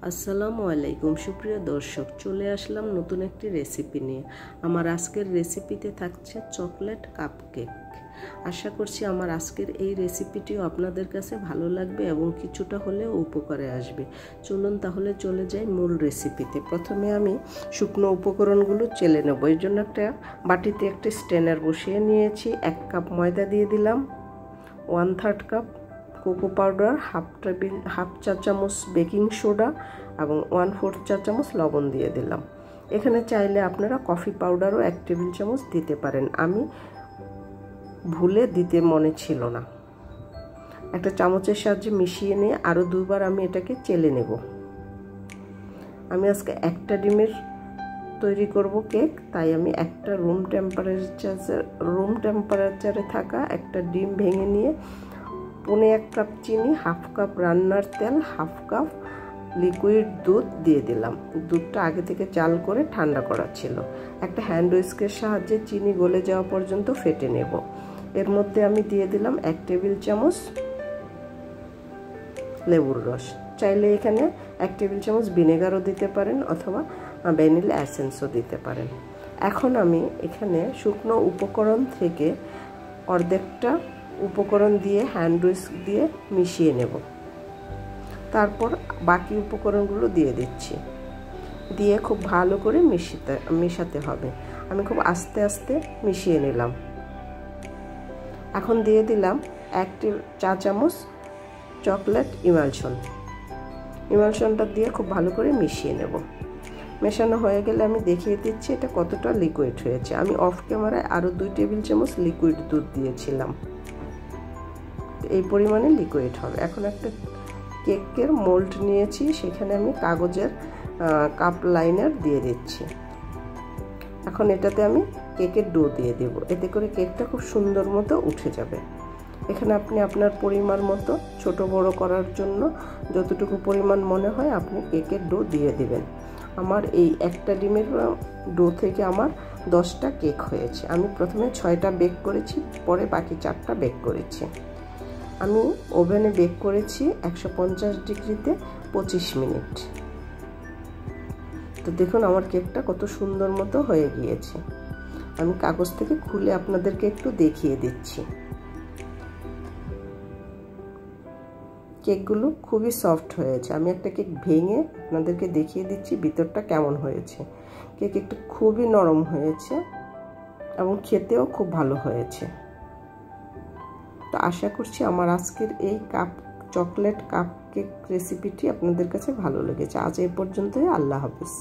আসসালামু আলাইকুম সুপ্রিয় দর্শক, চলে আসলাম নতুন একটি রেসিপি নিয়ে। আমার আজকের রেসিপিতে থাকছে চকলেট কাপকেক। আশা করছি আমার আজকের এই রেসিপিটিও আপনাদের কাছে ভালো লাগবে এবং কিছুটা হলেও উপকারে আসবে। চলুন তাহলে চলে যাই মূল রেসিপিতে। প্রথমে আমি শুকনো উপকরণগুলো চেলে নেব। এর জন্য একটা বাটিতে একটা স্ট্রেনার বসিয়ে নিয়েছি। 1 কাপ ময়দা দিয়ে দিলাম, 1/3 কাপ কোকো পাউডার, হাফ চা চামচ বেকিং সোডা এবং 1/4 চা চামচ লবণ দিয়ে দিলাম। এখানে চাইলে আপনারা কফি পাউডারও 1 টেবিল চামচ দিতে পারেন। আমি ভুলে দিতে মনে ছিল না। একটা চামচের সাহায্যে মিশিয়ে নিয়ে আরও 2বার আমি এটাকে চেলে নেব। আমি আজকে একটা ডিমের তৈরি করব কেক, তাই আমি একটা রুম টেম্পারেচারে থাকা একটা ডিম ভেঙে নিয়ে 1.5 কাপ চিনি, 1/2 কাপ রান্নার তেল, 1/2 কাপ লিকুইড দুধ দিয়ে দিলাম। দুধটা আগে থেকে জাল করে ঠান্ডা করা ছিল। একটা হ্যান্ড হুইস্কের সাহায্যে চিনি গলে যাওয়া পর্যন্ত ফেটে নেব। এর মধ্যে আমি দিয়ে দিলাম 1 টেবিল চামচ লেবুর রস। চাইলে এখানে 1 টেবিল চামচ ভিনেগারও দিতে পারেন অথবা ভ্যানিলা এসেন্সও দিতে পারেন। এখন আমি এখানে শুকনো উপকরণ থেকে অর্ধেকটা উপকরণ দিয়ে হ্যান্ড হুইস্ক দিয়ে মিশিয়ে নেব। তারপর বাকি উপকরণগুলো দিয়ে দিচ্ছি। দিয়ে খুব ভালো করে মেশাতে হবে। আমি খুব আস্তে আস্তে মিশিয়ে নিলাম। এখন দিয়ে দিলাম 1 চা চামচ চকলেট ইমালশনটা দিয়ে খুব ভালো করে মিশিয়ে নেব। মেশানো হয়ে গেলে আমি দেখিয়ে দিচ্ছি এটা কতটা লিকুইড হয়েছে। আমি অফ ক্যামেরায় আরও 2 টেবিল চামচ লিকুইড দুধ দিয়েছিলাম। এই পরিমাণে লিকুইড হবে। এখন একটা কেকের মোল্ড নিয়েছি, সেখানে আমি কাগজের কাপ লাইনার দিয়ে দিচ্ছি। এখন এটাতে আমি কেকের ডো দিয়ে দেব। এতে করে কেকটা খুব সুন্দর মতো উঠে যাবে। এখানে আপনি আপনার পরিমাণ মতো ছোট বড় করার জন্য যতটুকু পরিমাণ মনে হয় আপনি কেকের ডো দিয়ে দিবেন। আমার এই একটা ডিমের ডো থেকে আমার 10টা কেক হয়েছে। আমি প্রথমে 6টা বেক করেছি, পরে বাকি 4টা বেক করেছি। আমি ওভেনে বেক করেছি 150 ডিগ্রিতে 25 মিনিট। তো দেখুন আমার কেকটা কত সুন্দর মতো হয়ে গিয়েছে। আমি কাগজ থেকে খুলে আপনাদেরকে একটু দেখিয়ে দিচ্ছি। কেকগুলো খুবই সফট হয়েছে। আমি একটা কেক ভেঙে আপনাদেরকে দেখিয়ে দিচ্ছি ভিতরটা কেমন হয়েছে। কেক একটু খুবই নরম হয়েছে এবং খেতেও খুব ভালো হয়েছে। তো আশা করছি আমার আজকের এই চকলেট কাপ কেক রেসিপিটি আপনাদের কাছে ভালো লেগেছে। আজ এই পর্যন্তই। আল্লাহ হাফেজ।